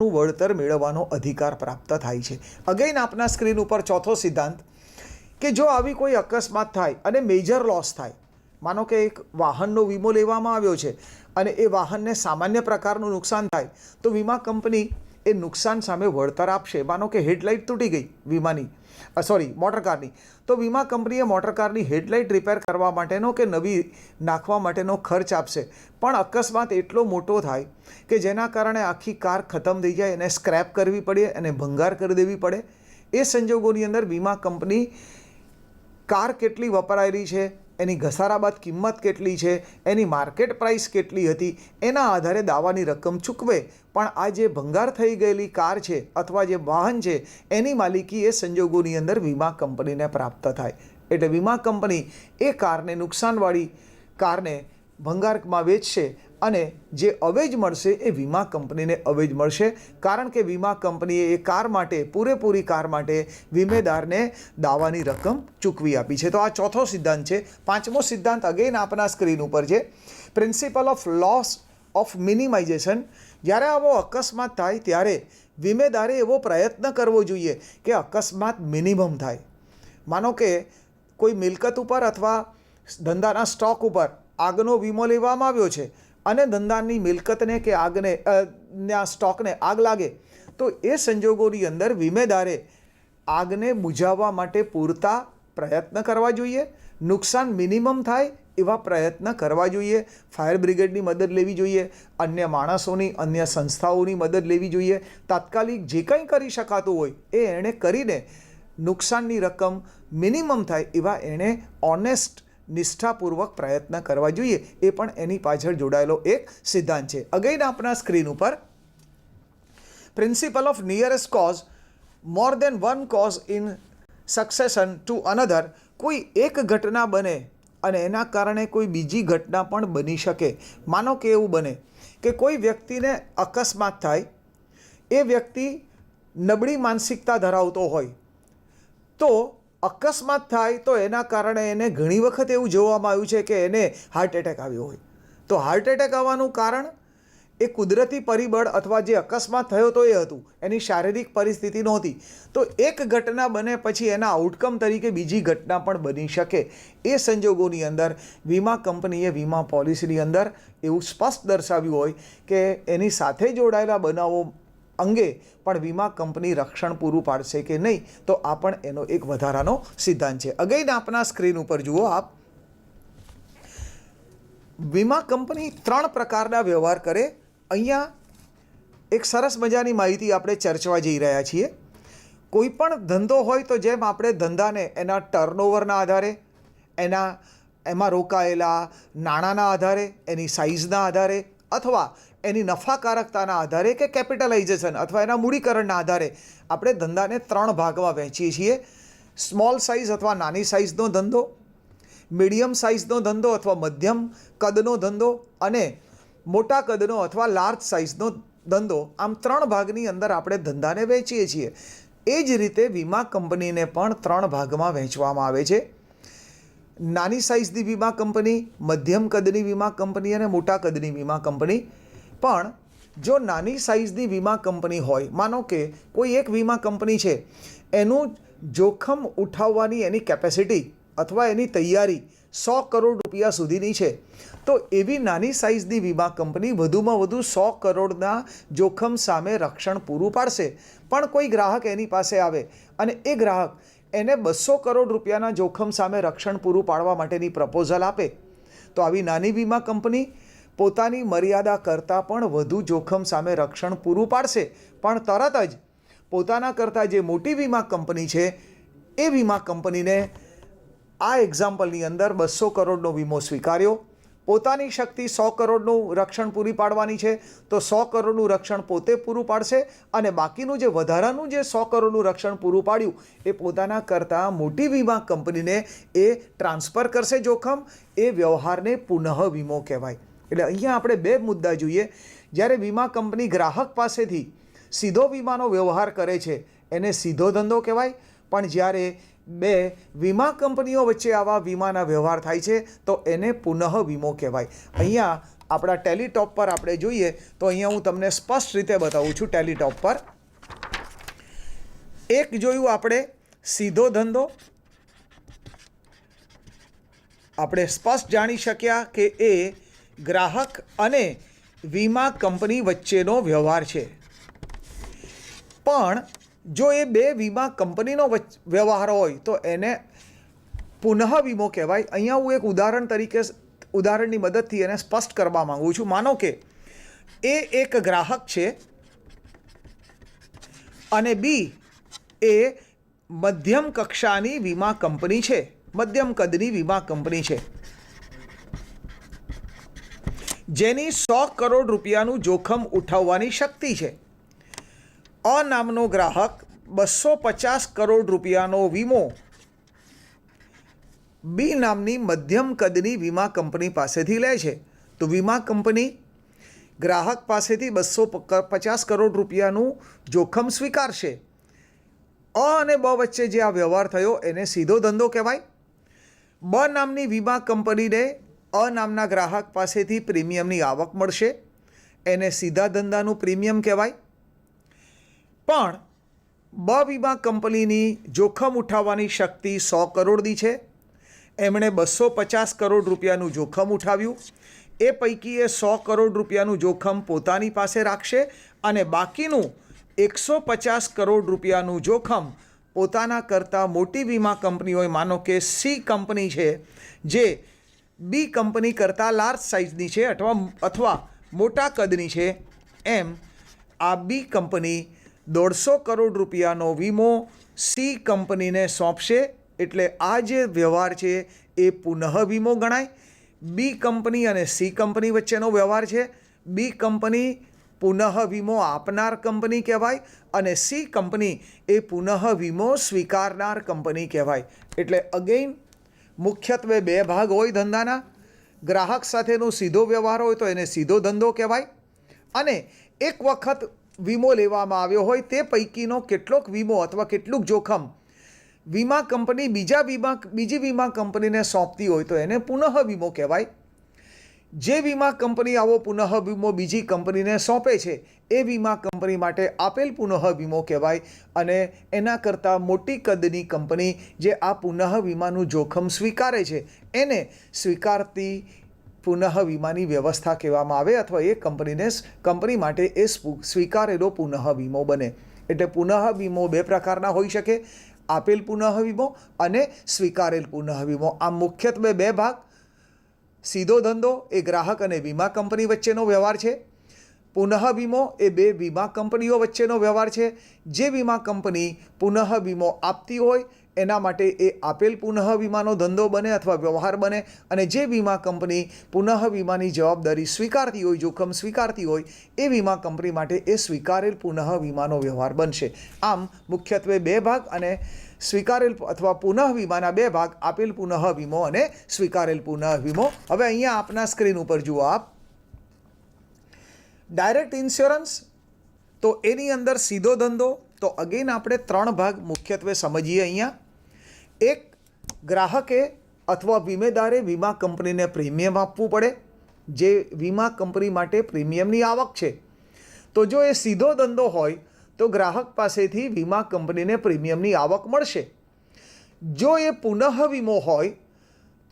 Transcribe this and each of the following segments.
વળતર મેળવવાનો અધિકાર પ્રાપ્ત થાય છે। અગેન આપના સ્ક્રીન ઉપર ચોથો સિદ્ધાંત કે જો આવી કોઈ અકસ્માત થાય અને મેજર લોસ થાય, માનો કે એક વાહનનો વીમો લેવામાં આવ્યો છે અને એ વાહનને સામાન્ય પ્રકારનું નુકસાન થાય તો વીમા કંપની એ નુકસાન સામે વળતર આપશે। માનો કે હેડલાઇટ તૂટી ગઈ વીમાની, મોટરકારની, તો વીમા કંપનીએ મોટરકારની હેડલાઇટ રિપેર કરવા માટેનો કે નવી નાખવા માટેનો ખર્ચ આપશે। પણ અકસ્માત એટલો મોટો થાય કે જેના કારણે આખી કાર ખતમ થઈ જાય, એને સ્ક્રેપ કરવી પડે, એને ભંગાર કરી દેવી પડે, એ સંજોગોની અંદર વીમા કંપની કાર કેટલી વપરાયેલી છે, એની ઘસારા બાદ કિંમત કેટલી છે, એની માર્કેટ પ્રાઇસ કેટલી હતી, એના આધારે દાવાની રકમ ચૂકવે। પણ આ જે ભંગાર થઈ ગયેલી કાર છે અથવા જે વાહન છે એની માલિકી એ સંજોગોની અંદર વીમા કંપનીને પ્રાપ્ત થાય। એટલે વીમા કંપની એ કારને, નુકસાનવાળી કારને ભંગારમાં વેચશે અને જે અવેજ મળશે એ વીમા કંપનીને અવેજ મળશે, કારણ કે વીમા કંપનીએ એ કાર માટે, પૂરેપૂરી કાર માટે વીમેદારને દાવાની રકમ ચૂકવી આપી છે। તો આ ચોથો સિદ્ધાંત છે। પાંચમો સિદ્ધાંત અગેન આપના સ્ક્રીન ઉપર છે, principle of loss of minimization. જ્યારે આવો અકસ્માત થાય ત્યારે વીમેદારે એવો પ્રયત્ન કરવો જોઈએ કે અકસ્માત મિનિમમ થાય। માનો કે કોઈ મિલકત ઉપર અથવા ધંધાના સ્ટોક ઉપર આગનો વીમો લેવામાં આવ્યો છે અને ધંધાની મિલકતને કે આગને સ્ટોકને આગ લાગે તો એ સંજોગોની અંદર વીમેદારે આગને બુઝાવવા માટે પૂરતા પ્રયત્ન કરવા જોઈએ, નુકસાન મિનિમમ થાય એવા પ્રયત્ન કરવા જોઈએ, ફાયર બ્રિગેડની મદદ લેવી જોઈએ, અન્ય માણસોની, અન્ય સંસ્થાઓની મદદ લેવી જોઈએ। તાત્કાલિક જે કંઈ કરી શકાતું હોય એ એણે કરીને નુકસાનની રકમ મિનિમમ થાય એવા એણે ઓનેસ્ટ, નિષ્ઠાપૂર્વક પ્રયત્ન કરવા જોઈએ। એ પણ એની પાછળ જોડાયેલો એક સિદ્ધાંત છે। અગેન આપણા સ્ક્રીન ઉપર principal of nearest cause, more than one cause in succession to another. કોઈ એક ઘટના બને અને એના કારણે કોઈ બીજી ઘટના પણ બની શકે। માનો કે એવું બને કે કોઈ વ્યક્તિને અકસ્માત થાય, એ વ્યક્તિ નબળી માનસિકતા ધરાવતો હોય, તો અકસ્માત થાય તો એના કારણે એને ઘણી વખત એવું જોવામાં આવ્યું છે કે એને હાર્ટ એટેક આવ્યો હોય। તો હાર્ટ એટેક આવવાનું કારણ એ કુદરતી પરિબળ અથવા જે અકસ્માત થયો તો એ હતું, એની શારીરિક પરિસ્થિતિ નહોતી। તો એક ઘટના બને પછી એના આઉટકમ તરીકે બીજી ઘટના પણ બની શકે। એ સંજોગોની અંદર વીમા કંપનીએ વીમા પોલિસીની અંદર એવું સ્પષ્ટ દર્શાવ્યું હોય કે એની સાથે જોડાયેલા બનાવો અંગે પણ વીમા કંપની રક્ષણ પૂરું પાડશે કે નહીં। તો આ પણ એનો એક વધારાનો સિદ્ધાંત છે। અગેન આપના સ્ક્રીન ઉપર જુઓ આપ, વીમા કંપની ત્રણ પ્રકારના વ્યવહાર કરે। અહીંયા એક સરસ મજાની માહિતી આપણે ચર્ચવા જઈ રહ્યા છીએ। કોઈ પણ ધંધો હોય તો જેમ આપણે ધંધાને એના ટર્નઓવરના આધારે, એમાં રોકાયેલા નાણાંના આધારે, એની સાઇઝના આધારે અથવા એની નફાકારકતાના આધારે કે કેપિટલાઇઝેશન અથવા એના મૂડીકરણના આધારે આપણે ધંધાને ત્રણ ભાગમાં વહેંચીએ છીએ। સ્મોલ સાઇઝ અથવા નાની સાઇઝનો ધંધો, મીડિયમ સાઇઝનો ધંધો અથવા મધ્યમ કદનો ધંધો અને મોટા કદનો અથવા લાર્જ સાઇઝનો ધંધો। આમ ત્રણ ભાગની અંદર આપણે ધંધાને વહેંચીએ છીએ। એ જ રીતે વીમા કંપનીને પણ ત્રણ ભાગમાં વહેંચવામાં આવે છે, નાની સાઇઝની વીમા કંપની, મધ્યમ કદની વીમા કંપની અને મોટા કદની વીમા કંપની। પણ જો નાની સાઇઝની વીમા કંપની હોય, માનો કે કોઈ એક વીમા કંપની છે, એનું જોખમ ઉઠાવવાની એની કેપેસિટી અથવા એની તૈયારી 100 કરોડ રૂપિયા સુધીની છે, તો એવી નાની સાઇઝની વીમા કંપની વધુમાં વધુ 100 કરોડના જોખમ સામે રક્ષણ પૂરું પાડશે। પણ કોઈ ગ્રાહક એની પાસે આવે અને એ ગ્રાહક એને 200 કરોડ રૂપિયાના જોખમ સામે રક્ષણ પૂરું પાડવા માટેની પ્રપોઝલ આપે, તો આવી નાની વીમા કંપની પોતાની મર્યાદા કરતાં પણ વધુ જોખમ સામે રક્ષણ પૂરું પાડશે। પણ તરત જ પોતાના કરતાં જે મોટી વીમા કંપની છે એ વીમા કંપનીને આ એક્ઝામ્પલની અંદર 200 કરોડનો વીમો સ્વીકાર્યો, પોતાની શક્તિ 100 કરોડનું રક્ષણ પૂરી પાડવાની છે તો 100 કરોડનું રક્ષણ પોતે પૂરું પાડશે અને બાકીનું જે વધારાનું જે 100 કરોડનું રક્ષણ પૂરું પાડ્યું એ પોતાના કરતાં મોટી વીમા કંપનીને એ ટ્રાન્સફર કરશે જોખમ। એ વ્યવહારને પુનઃ વીમો કહેવાય। એટલે અહીંયા આપણે બે મુદ્દા જોઈએ। જ્યારે વીમા કંપની ગ્રાહક પાસેથી સીધો વીમાનો વ્યવહાર કરે છે એને સીધો ધંધો કહેવાય, પણ જ્યારે બે વીમા કંપનીઓ વચ્ચે આવા વીમાના વ્યવહાર થાય છે તો એને પુનઃ વીમો કહેવાય। અહીંયા આપણા ટેલીટોપ પર આપણે જોઈએ તો અહીંયા હું તમને સ્પષ્ટ રીતે બતાવું છું. ટેલીટોપ પર એક જોયું આપણે સીધો ધંધો. આપણે સ્પષ્ટ જાણી શક્યા કે એ ગ્રાહક અને વીમા કંપની વચ્ચેનો વ્યવહાર છે. પણ જો એ બે વીમા કંપનીનો વ્યવહાર હોય તો એને પુનઃ વીમો કહેવાય. અહીંયા હું એક ઉદાહરણની મદદથી એને સ્પષ્ટ કરવા માગું છું. માનો કે એ એક ગ્રાહક છે અને બી એ મધ્યમ કક્ષાની વીમા કંપની છે, મધ્યમ કદની વીમા કંપની છે, જેની 100 કરોડ રૂપિયાનું જોખમ ઉઠાવવાની શક્તિ છે. અ નામનો ગ્રાહક 250 કરોડ રૂપિયાનો વીમો બી નામની મધ્યમ કદની વીમા કંપની પાસેથી લે છે. તો વીમા કંપની ગ્રાહક પાસેથી 250 કરોડ રૂપિયાનું જોખમ સ્વીકારશે. અ અને બ વચ્ચે જે આ વ્યવહાર થયો એને સીધો ધંધો કહેવાય. બ નામની વીમા કંપનીને અ નામના ગ્રાહક પાસેથી પ્રીમિયમની આવક મળશે, એને સીધા ધંધાનું પ્રીમિયમ કહેવાય. પણ બ વીમા કંપનીની જોખમ ઉઠાવવાની શક્તિ 100 કરોડની છે. એમણે 250 કરોડ રૂપિયાનું જોખમ ઉઠાવ્યું. એ પૈકી એ 100 કરોડ રૂપિયાનું જોખમ પોતાની પાસે રાખશે અને બાકીનું 150 કરોડ રૂપિયાનું જોખમ પોતાના કરતાં મોટી વીમા કંપની હોય, માનો કે સી કંપની છે જે બી કંપની કરતાં લાર્જ સાઇઝની છે અથવા મોટા કદની છે, એમ આ બી કંપની 150 કરોડ રૂપિયાનો વીમો સી કંપનીને સોંપશે. એટલે આ જે વ્યવહાર છે એ પુનઃ વીમો ગણાય. બી કંપની અને સી કંપની વચ્ચેનો વ્યવહાર છે. બી કંપની પુનઃ વીમો આપનાર કંપની કહેવાય અને સી કંપની એ પુનઃ વીમો સ્વીકારનાર કંપની કહેવાય. એટલે અગેઇન મુખ્યત્વે બે ભાગ હોય ધંધાના. ગ્રાહક સાથેનો સીધો વ્યવહાર હોય તો એને સીધો ધંધો કહેવાય અને એક વખત વીમો લેવામાં આવ્યો હોય તે પૈકીનો કેટલોક વીમો અથવા કેટલુંક જોખમ વીમા કંપની બીજી વીમા કંપનીને સોંપતી હોય તો એને પુનઃ વીમો કહેવાય. જે વીમા કંપની આવો પુનઃ વીમો બીજી કંપનીને સોંપે છે એ વીમા કંપની માટે આપેલ પુનઃ વીમો કહેવાય અને એના કરતાં મોટી કદની કંપની જે આ પુનઃ વીમાનું જોખમ સ્વીકારે છે એને સ્વીકારતી પુનઃ વીમાની વ્યવસ્થા કહેવામાં આવે અથવા એ કંપની માટે એ સ્વીકારેલો પુનઃ વીમો બને. એટલે પુનઃ વીમો બે પ્રકારના હોઈ શકે, આપેલ પુનઃ વીમો અને સ્વીકારેલ પુનઃ વીમો. આમ મુખ્યત્વે બે ભાગ. સીધો ધંધો એ ગ્રાહક અને વીમા કંપની વચ્ચેનો વ્યવહાર છે. પુનઃ વીમો એ બે વીમા કંપનીઓ વચ્ચેનો વ્યવહાર છે. જે વીમા કંપની પુનઃ વીમો આપતી હોય એના માટે એ આપેલ પુનઃ વીમાનો ધંધો બને અથવા વ્યવહાર બને અને જે વીમા કંપની પુનઃ વીમાની જવાબદારી સ્વીકારતી હોય, જોખમ સ્વીકારતી હોય એ વીમા કંપની માટે એ સ્વીકારેલ પુનઃ વીમાનો વ્યવહાર બનશે. આમ મુખ્યત્વે બે ભાગ અને સ્વીકારેલ અથવા પુનઃ વીમાના બે ભાગ, આપેલ પુનઃ વીમો અને સ્વીકારેલ પુનઃ વીમો. હવે અહીંયા આપના સ્ક્રીન ઉપર જુઓ આપ ડાયરેક્ટ ઇન્સ્યોરન્સ. તો એની અંદર સીધો ધંધો. તો અગેન આપણે 3 ભાગ મુખ્યત્વે સમજીએ અહીંયા. એક, ગ્રાહકે અથવા વીમેદારે વીમા કંપનીને પ્રીમિયમ આપવું પડે જે વીમા કંપની માટે પ્રીમિયમની આવક છે. તો જો એ સીધો ધંધો હોય તો ગ્રાહક પાસેથી વીમા કંપનીને પ્રીમિયમની આવક મળશે. જો એ પુનઃ વીમો હોય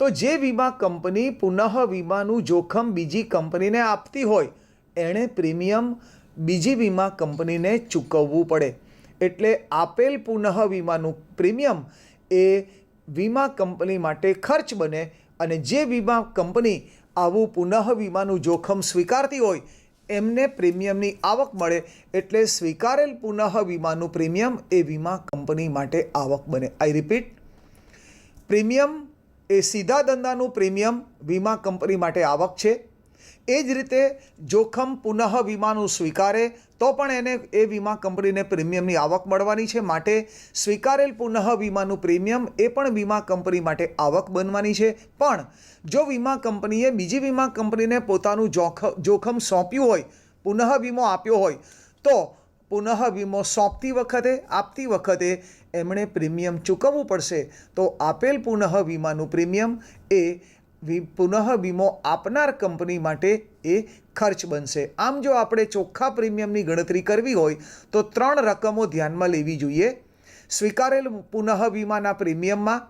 તો જે વીમા કંપની પુનઃ વીમાનું જોખમ બીજી કંપનીને આપતી હોય એણે પ્રીમિયમ બીજી વીમા કંપનીને ચૂકવવું પડે. એટલે આપેલ પુનઃ વીમાનું પ્રીમિયમ એ વીમા કંપની માટે ખર્ચ બને અને જે વીમા કંપની આવું પુનઃ વીમાનું જોખમ સ્વીકારતી હોય એમને પ્રીમિયમની આવક મળે. એટલે સ્વીકારેલ પુનઃ વીમાનું પ્રીમિયમ એ વીમા કંપની માટે આવક બને. આઈ રિપીટ, પ્રીમિયમ એ સીધા ધંધાનું પ્રીમિયમ વીમા કંપની માટે આવક છે. એ જ રીતે જોખમ પુનઃ વીમાનું સ્વીકારે તો પણ એને એ વીમા કંપનીને પ્રીમિયમની આવક મળવાની છે. માટે સ્વીકારેલ પુનઃ વીમાનું પ્રીમિયમ એ પણ વીમા કંપની માટે આવક બનવાની છે. પણ જો વીમા કંપનીએ બીજી વીમા કંપનીને પોતાનું જોખમ સોંપ્યું હોય, પુનઃ વીમો આપ્યો હોય તો પુનઃ વીમો આપતી વખતે એમણે પ્રીમિયમ ચૂકવવું પડશે. તો આપેલ પુનઃ વીમાનું પ્રીમિયમ એ પુનઃ વીમો આપનાર કંપની માટે એ ખર્ચ બનશે. આમ જો આપણે ચોખ્ખા પ્રીમિયમની ગણતરી કરવી હોય તો 3 રકમો ધ્યાનમાં લેવી જોઈએ. સ્વીકારેલ પુનઃ વીમાના પ્રીમિયમમાં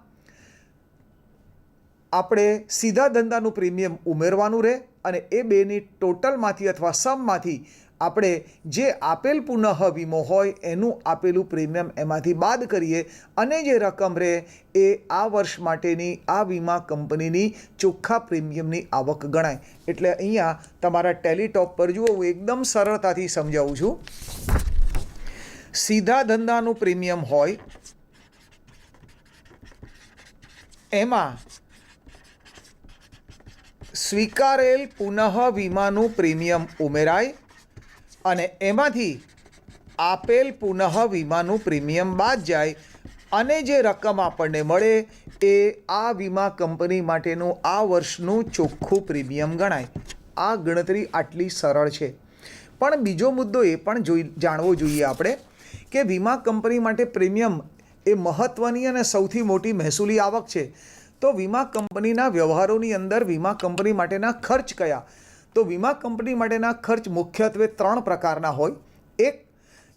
આપણે સીધા ધંધાનું પ્રીમિયમ ઉમેરવાનું રહે અને એ બેની ટોટલમાંથી અથવા સમમાંથી આપણે જે આપેલ પુનઃ વીમો હોય એનું આપેલું પ્રીમિયમ એમાંથી બાદ કરીએ અને જે રકમ રહે એ આ વર્ષ માટેની આ વીમા કંપનીની ચોખ્ખા પ્રીમિયમની આવક ગણાય. એટલે અહીંયા તમારા ટેલી ટોપ પર જુઓ, હું એકદમ સરળતાથી સમજાવું છું. સીધા ધંધાનું પ્રીમિયમ હોય એમાં સ્વીકારેલ પુનઃ વીમાનું પ્રીમિયમ ઉમેરાય અને એમાંથી આપેલ પુનઃ વીમાનું પ્રીમિયમ બાદ જાય અને જે રકમ આપણને મળે એ આ વીમા કંપની માટેનું આ વર્ષનું ચોખ્ખું પ્રીમિયમ ગણાય. આ ગણતરી આટલી સરળ છે. પણ બીજો મુદ્દો એ પણ જાણવો જોઈએ આપણે કે વીમા કંપની માટે પ્રીમિયમ એ મહત્ત્વની અને સૌથી મોટી મહેસૂલી આવક છે. તો વીમા કંપનીના વ્યવહારોની અંદર વીમા કંપની માટેના ખર્ચ કયા? તો વીમા કંપની માટેના ખર્ચ મુખ્યત્વે 3 પ્રકારના હોય. એક,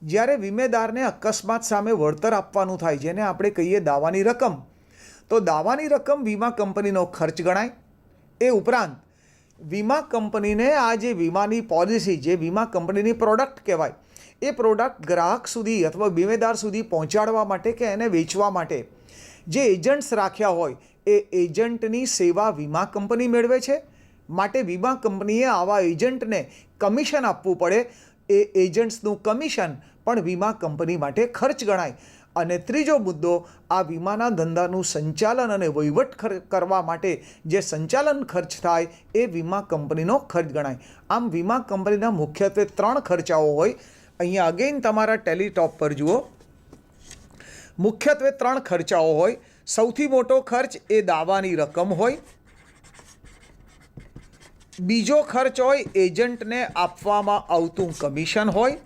જ્યારે વીમેદારને અકસ્માત સામે વળતર આપવાનું થાય, જેને આપણે કહીએ દાવાની રકમ. તો દાવાની રકમ વીમા કંપનીનો ખર્ચ ગણાય. એ ઉપરાંત વીમા કંપનીને આ જે વીમાની પોલિસી, જે વીમા કંપનીની પ્રોડક્ટ કહેવાય, એ પ્રોડક્ટ ગ્રાહક સુધી અથવા વીમેદાર સુધી પહોંચાડવા માટે કે એને વેચવા માટે જે એજન્ટ્સ રાખ્યા હોય એ એજન્ટની સેવા વીમા કંપની મેળવે છે. માટે વીમા કંપનીએ આવા એજન્ટને કમિશન આપવું પડે. એ એજન્ટ્સનું કમિશન પણ વીમા કંપની માટે ખર્ચ ગણાય. અને ત્રીજો મુદ્દો, આ વીમાના ધંધાનું સંચાલન અને વહીવટ કરવા માટે જે સંચાલન ખર્ચ થાય એ વીમા કંપનીનો ખર્ચ ગણાય. આમ વીમા કંપનીના મુખ્યત્વે 3 ખર્ચાઓ હોય. અહીંયા અગેન તમારા ટેલી ટોપ પર જુઓ, મુખ્યત્વે 3 ખર્ચાઓ હોય. સૌથી મોટો ખર્ચ એ દાવાની રકમ હોય. બીજો ખર્ચ હોય એજન્ટને આપવામાં આવતું કમિશન હોય.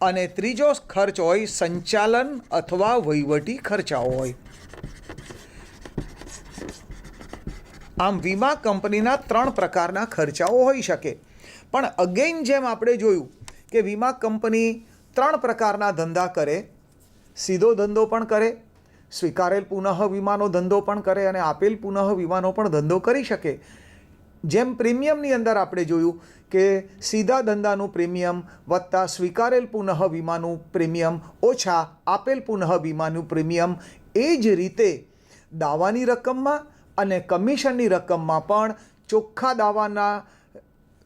અને ત્રીજો ખર્ચ હોય સંચાલન અથવા વહીવટી ખર્ચાઓ હોય. આમ વીમા કંપનીના 3 પ્રકારના ખર્ચાઓ હોઈ શકે. પણ અગેન જેમ આપણે જોયું કે વીમા કંપની 3 પ્રકારના ધંધા કરે, સીધો ધંધો પણ કરે, સ્વીકારેલ પુનઃ વીમાનો ધંધો પણ કરે અને આપેલ પુનઃ વીમાનો પણ ધંધો કરી શકે. જેમ પ્રીમિયમની અંદર આપણે જોયું કે સીધા ધંધાનું પ્રીમિયમ વત્તા સ્વીકારેલ પુનઃ વીમાનું પ્રીમિયમ ઓછા આપેલ પુનઃ વીમાનું પ્રીમિયમ, એ જ રીતે દાવાની રકમમાં અને કમિશનની રકમમાં પણ ચોખ્ખા દાવાના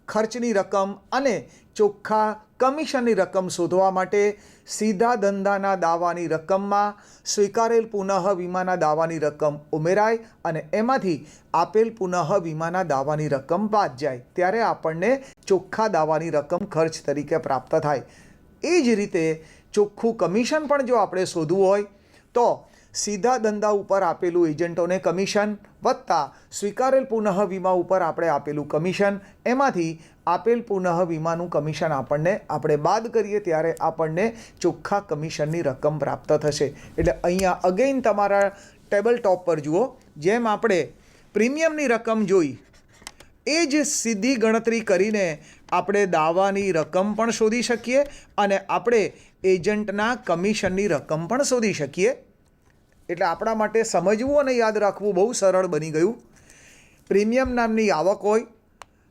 ખર્ચની રકમ અને ચોખ્ખા કમિશનની રકમ શોધવા માટે સીધા ધંધાના દાવાની રકમમાં સ્વીકારેલ પુનઃ વીમાના દાવાની રકમ ઉમેરાય અને એમાંથી આપેલ પુનઃ વીમાના દાવાની રકમ બાદ જાય. ત્યારે આપણને ચોખ્ખા દાવાની રકમ ખર્ચ તરીકે પ્રાપ્ત થાય. એ જ રીતે ચોખ્ખું કમિશન પણ જો આપણે શોધવું હોય તો સીધા ધંધા ઉપર આપેલું એજન્ટોને કમિશન વત્તા સ્વીકારેલ પુનઃ વીમા ઉપર આપણે આપેલું કમિશન, એમાંથી આપેલ પુનઃ વીમાનું કમિશન આપણે બાદ કરીએ ત્યારે આપણને ચોખ્ખા કમિશનની રકમ પ્રાપ્ત થશે. એટલે અહીંયા અગેન તમારા ટેબલ ટોપ પર જુઓ, જેમ આપણે પ્રીમિયમની રકમ જોઈ એ જ સીધી ગણતરી કરીને આપણે દાવાની રકમ પણ શોધી શકીએ અને આપણે એજન્ટના કમિશનની રકમ પણ શોધી શકીએ. એટલે આપણા માટે સમજવું અને યાદ રાખવું બહુ સરળ બની ગયું. પ્રીમિયમ નામની આવક હોય,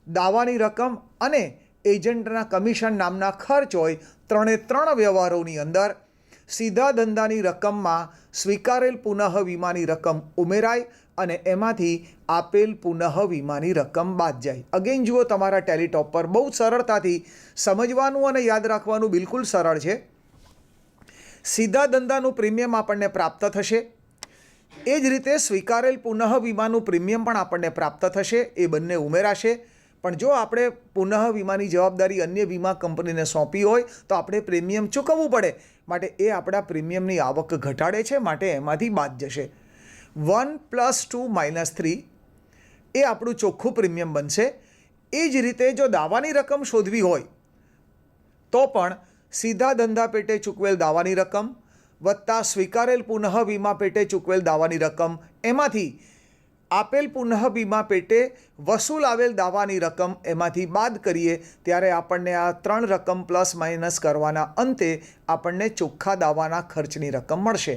દાવાની રકમ અને એજન્ટના કમિશન નામના ખર્ચ હોય. 3 વ્યવહારોની અંદર સીધા ધંધાની રકમમાં સ્વીકારેલ પુનઃ વીમાની રકમ ઉમેરાય અને એમાંથી આપેલ પુનઃ વીમાની રકમ બાદ જાય. અગેન જુઓ તમારા ટેલી ટોપ પર, બહુ સરળતાથી સમજવાનું અને યાદ રાખવાનું બિલકુલ સરળ છે. સીધા ધંધાનું પ્રીમિયમ આપણને પ્રાપ્ત થશે. એ જ રીતે સ્વીકારેલ પુનઃ વીમાનું પ્રીમિયમ પણ આપણને પ્રાપ્ત થશે. એ બંને ઉમેરાશે. પણ જો આપણે પુનઃ વીમાની જવાબદારી અન્ય વીમા કંપનીને સોંપી હોય તો આપણે પ્રીમિયમ ચૂકવવું પડે. માટે એ આપણા પ્રીમિયમની આવક ઘટાડે છે, માટે એમાંથી બાદ જશે. 1 + 2 - 3 એ આપણું ચોખ્ખું પ્રીમિયમ બનશે. એ જ રીતે જો દાવાની રકમ શોધવી હોય તો પણ સીધા ધંધા પેટે ચૂકવેલ દાવાની રકમ વત્તા સ્વીકારેલ પુનઃ વીમા પેટે ચૂકવેલ દાવાની રકમ, એમાંથી આપેલ પુનઃ વીમા પેટે વસૂલ આવેલ દાવાની રકમ એમાંથી બાદ કરીએ ત્યારે આપણને આ 3 રકમ પ્લસ માઇનસ કરવાના અંતે આપણને ચોખ્ખા દાવાના ખર્ચની રકમ મળશે.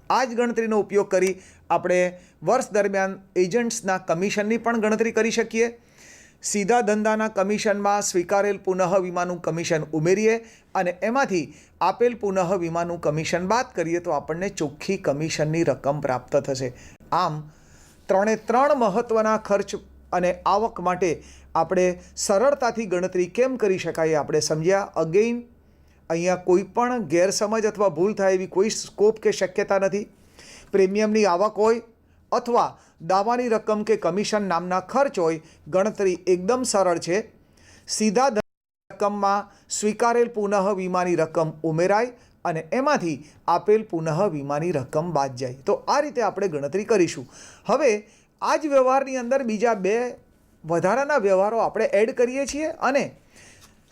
આ જ ગણતરીનો ઉપયોગ કરી આપણે વર્ષ દરમિયાન એજન્ટ્સના કમિશનની પણ ગણતરી કરી શકીએ. સીધા ધંધાના કમિશનમાં સ્વીકારેલ પુનઃ વીમાનું કમિશન ઉમેરીએ અને એમાંથી આપેલ પુનઃ વીમાનું કમિશન બાદ કરીએ તો આપણને ચોખ્ખી કમિશનની રકમ પ્રાપ્ત થશે. આમ 3 મહત્ત્વના ખર્ચ અને આવક માટે આપણે સરળતાથી ગણતરી કેમ કરી શકાય આપણે સમજ્યા. અગેઇન અહીંયા કોઈ પણ ગેરસમજ અથવા ભૂલ થાય એવી કોઈ સ્કોપ કે શક્યતા નથી. પ્રીમિયમની આવક હોય અથવા દાવાની રકમ કે કમિશન નામના ખર્ચ હોય, ગણતરી એકદમ સરળ છે. સીધા રકમમાં સ્વીકારેલ પુનઃ વીમાની રકમ ઉમેરાય અને એમાંથી આપેલ પુનઃ વીમાની રકમ બાદ જાય. તો આ રીતે આપણે ગણતરી કરીશું. હવે આ જ વ્યવહારની અંદર બીજા 2 વધારાના વ્યવહારો આપણે એડ કરીએ છીએ અને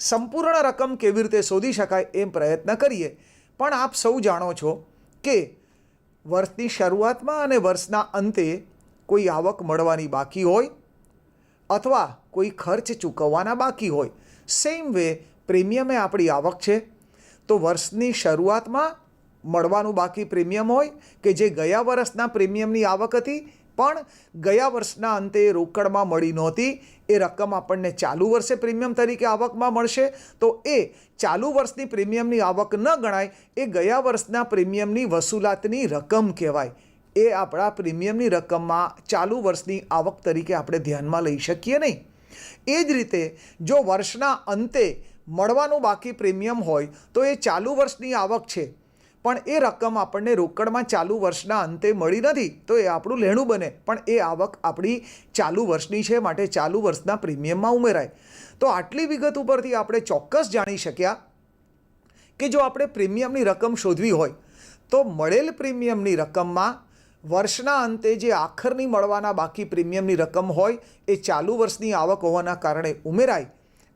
સંપૂર્ણ રકમ કેવી રીતે શોધી શકાય એમ પ્રયત્ન કરીએ. પણ આપ સૌ જાણો છો કે વર્ષની શરૂઆતમાં અને વર્ષના અંતે કોઈ આવક મળવાની બાકી હોય અથવા કોઈ ખર્ચ ચૂકવવાના બાકી હોય. સેમ વે પ્રીમિયમ એ આપણી આવક છે. તો વર્ષની શરૂઆતમાં મળવાનું બાકી પ્રીમિયમ હોય કે જે ગયા વર્ષના પ્રીમિયમની આવક હતી પણ ગયા વર્ષના અંતે રોકડમાં મળી નહોતી, એ રકમ આપણને ચાલુ વર્ષે પ્રીમિયમ તરીકે આવકમાં મળશે. તો એ ચાલુ વર્ષની પ્રીમિયમની આવક ન ગણાય, એ ગયા વર્ષના પ્રીમિયમની વસૂલાતની રકમ કહેવાય. એ આપણા પ્રીમિયમની રકમમાં ચાલુ વર્ષની આવક તરીકે આપણે ધ્યાનમાં લઈ શકીએ નહીં. એ જ રીતે જો વર્ષના અંતે મળવાનું બાકી પ્રીમિયમ હોય તો એ ચાલુ વર્ષની આવક છે પણ એ રકમ આપણને રોકડમાં ચાલુ વર્ષના અંતે મળી નથી તો એ આપણું લેણું બને, પણ એ આવક આપણી ચાલુ વર્ષની છે માટે ચાલુ વર્ષના પ્રીમિયમમાં ઉમેરાય. તો આટલી વિગત ઉપરથી આપણે ચોક્કસ જાણી શક્યા કે જો આપણે પ્રીમિયમની રકમ શોધવી હોય તો મળેલ પ્રીમિયમની રકમમાં વર્ષના અંતે જે આખરની મળવાના બાકી પ્રીમિયમની રકમ હોય એ ચાલુ વર્ષની આવક હોવાના કારણે ઉમેરાય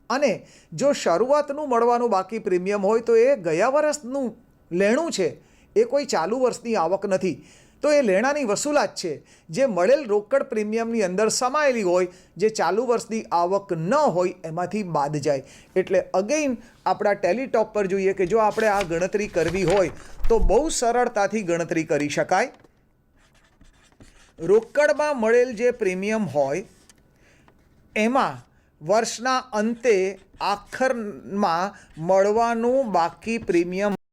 અને જો શરૂઆતનું મળવાનું બાકી પ્રીમિયમ હોય તો એ ગયા વર્ષનું લેણું છે, એ કોઈ ચાલુ વર્ષની આવક નથી. તો એ લેણાની વસૂલાત છે જે મળેલ રોકડ પ્રીમિયમની અંદર સમાયેલી હોય, જે ચાલુ વર્ષની આવક ન હોય એમાંથી બાદ જાય. એટલે અગેઇન આપણા ટેલીટોપ પર જોઈએ કે જો આપણે આ ગણતરી કરવી હોય તો બહુ સરળતાથી ગણતરી કરી શકાય. રોકડમાં મળેલ જે પ્રીમિયમ હોય એમાં વર્ષના અંતે આખરમાં મળવાનું બાકી પ્રીમિયમ